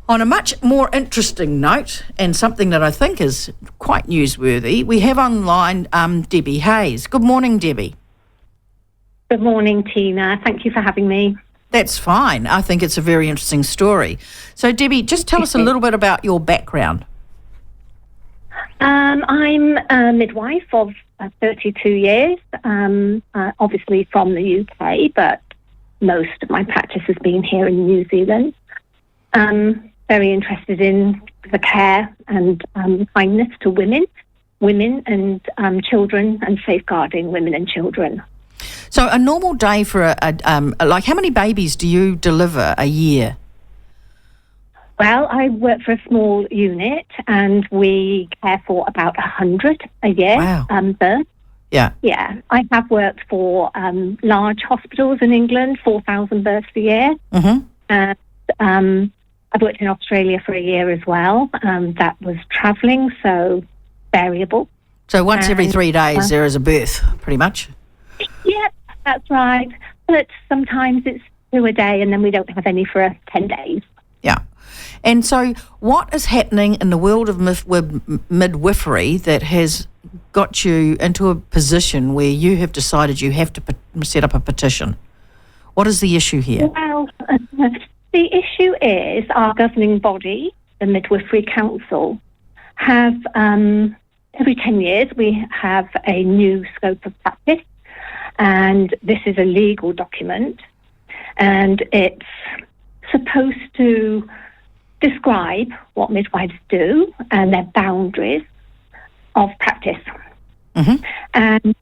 On a much more interesting note, and something that I think is quite newsworthy, we have online Debbie Hayes. Good morning, Debbie. Good morning, Tina. Thank you for having me. That's fine. I think it's a very interesting story. So, Debbie, just tell us a little bit about your background. I'm a midwife of 32 years, obviously from the UK, but most of my practice has been here in New Zealand. Very interested in the care and kindness to women and children, and safeguarding women and children. So a normal day for like how many babies do you deliver a year? Well, I work for a small unit and we care for about 100 a year. Wow. Births. Yeah. Yeah. I have worked for large hospitals in England, 4,000 births a year. Mm-hmm. And I've worked in Australia for a year as well. That was travelling, so variable. So once every 3 days there is a birth, pretty much? Yeah, that's right. But sometimes it's 2 a day and then we don't have any for 10 days. Yeah. And so what is happening in the world of midwifery that has got you into a position where you have decided you have to set up a petition? What is the issue here? Well, the issue is our governing body, the Midwifery Council, have every 10 years we have a new scope of practice, and this is a legal document, and it's supposed to describe what midwives do and their boundaries of practice. Mm-hmm. And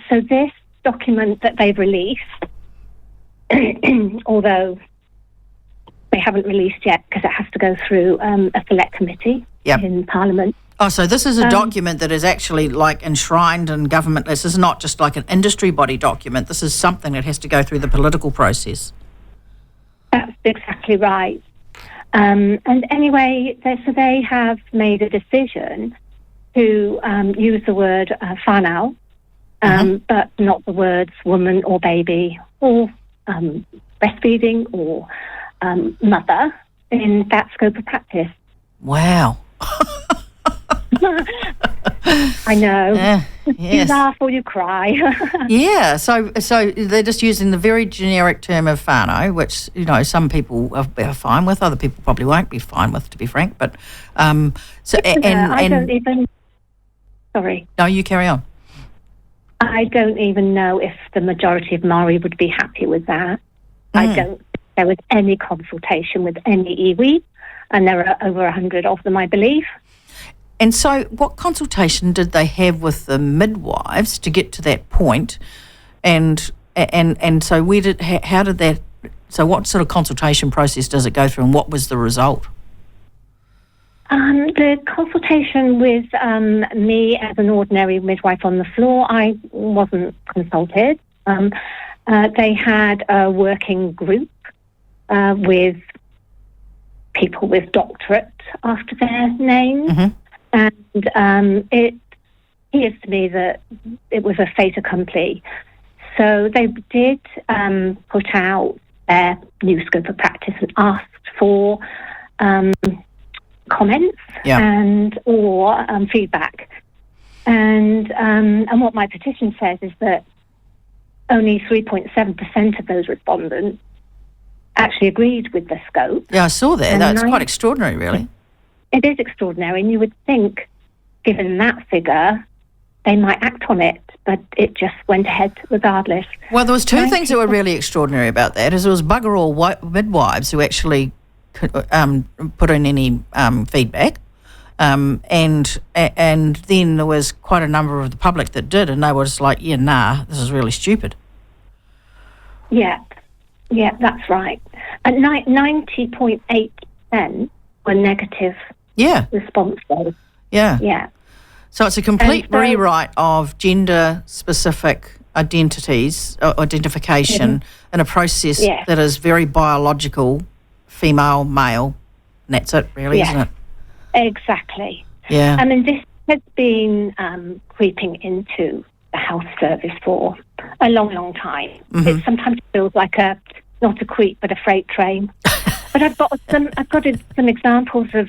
so this document that they've released, although they haven't released yet because it has to go through a select committee in Parliament. Oh, so this is a document that is actually like enshrined in government. This is not just like an industry body document. This is something that has to go through the political process. That's exactly right. And anyway, so they have made a decision to use the word whānau, but not the words woman or baby or breastfeeding or mother in that scope of practice. Wow. I know. Yes. You laugh or you cry. Yeah, so they're just using the very generic term of whānau, which, you know, some people are fine with, other people probably won't be fine with, to be frank. But I don't even. Sorry. No, you carry on. I don't even know if the majority of Māori would be happy with that. I don't think there was any consultation with any iwi, and there are over 100 of them, I believe. And so what consultation did they have with the midwives to get to that point? And so so what sort of consultation process does it go through, and what was the result? The consultation with me as an ordinary midwife on the floor, I wasn't consulted. They had a working group with people with doctorate after their names. Mm-hmm. And it appears to me that it was a fait accompli. So they did put out their new scope of practice and asked for comments or feedback. And what my petition says is that only 3.7% of those respondents actually agreed with the scope. Yeah, I saw that. That's quite extraordinary, really. It is extraordinary, and you would think, given that figure, they might act on it, but it just went ahead regardless. Well, there was two things that were really extraordinary about that. Is it was bugger all midwives who actually put in any feedback, and then there was quite a number of the public that did, and they were just like, yeah, nah, this is really stupid. Yeah, that's right. And 90.8% were negative responses. Yeah. So it's a complete rewrite of gender-specific identification in a process that is very biological, female, male, and that's it, really, isn't it? Exactly. Yeah. I mean, this has been creeping into the health service for a long, long time. Mm-hmm. It sometimes feels like not a creep, but a freight train. But I've got some examples of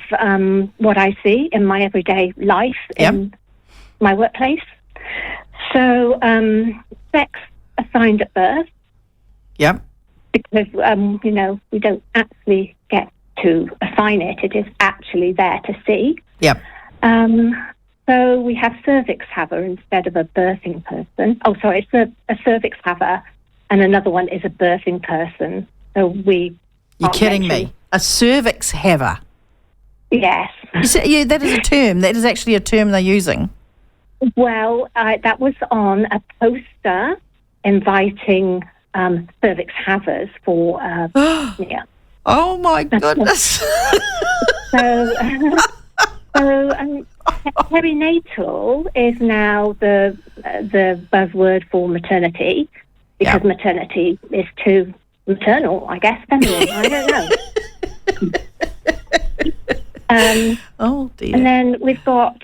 what I see in my everyday life in my workplace. So, sex assigned at birth. Yep. Because we don't actually get to assign it; it is actually there to see. Yep. So we have cervix haver instead of a birthing person. Oh, sorry, it's a cervix haver, and another one is a birthing person. So You're kidding me? A cervix haver? Yes. That is a term. That is actually a term they're using. Well, that was on a poster inviting cervix havers for. Yeah. Oh my goodness. So perinatal is now the buzzword for maternity, because maternity is too maternal, I guess, feminine. I don't know. Oh dear. And then we've got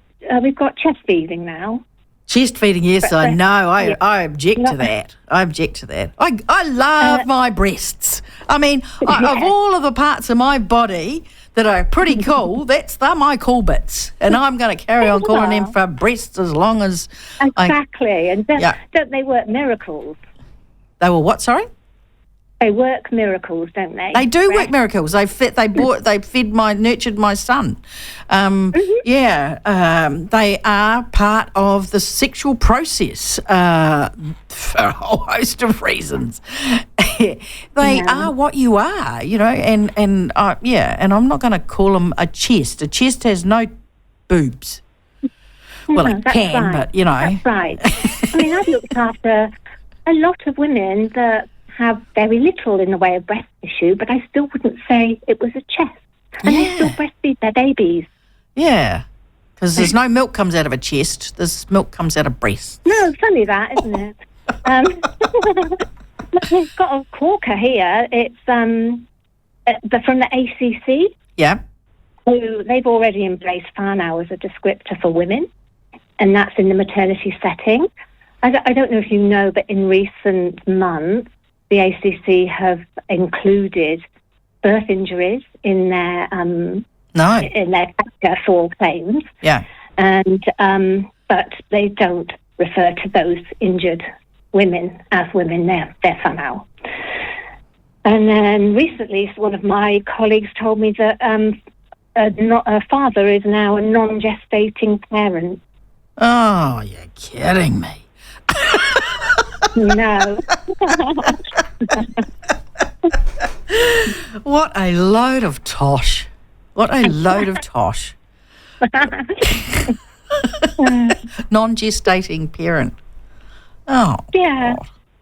chest feeding now. Chest feeding, yes, I know. I object to that. I object to that. I love my breasts. I mean, of all of the parts of my body that are pretty cool, they're my cool bits. And I'm going to carry on calling them for breasts as long as... Exactly. And don't they work miracles? They were what, sorry? They work miracles, don't they? They do work miracles. They nurtured my son. They are part of the sexual process for a whole host of reasons. They are what you are, and I'm not going to call them a chest. A chest has no boobs. Well, it can, but That's right. I mean, I've looked after a lot of women that have very little in the way of breast tissue, but I still wouldn't say it was a chest. And they still breastfeed their babies. Yeah, because there's no milk comes out of a chest. There's milk comes out of breasts. No, it's funny that, isn't it? We've got a corker here. It's from the ACC. Yeah. So they've already embraced whānau as a descriptor for women, and that's in the maternity setting. I don't know if you know, but in recent months, the ACC have included birth injuries in their factor for claims. Yeah. And but they don't refer to those injured women as women. They're whānau. And then recently, one of my colleagues told me that a father is now a non-gestating parent. Oh, you're kidding me. No. What a load of tosh. What a load of tosh. Non-gestating parent. Oh. Yeah. God.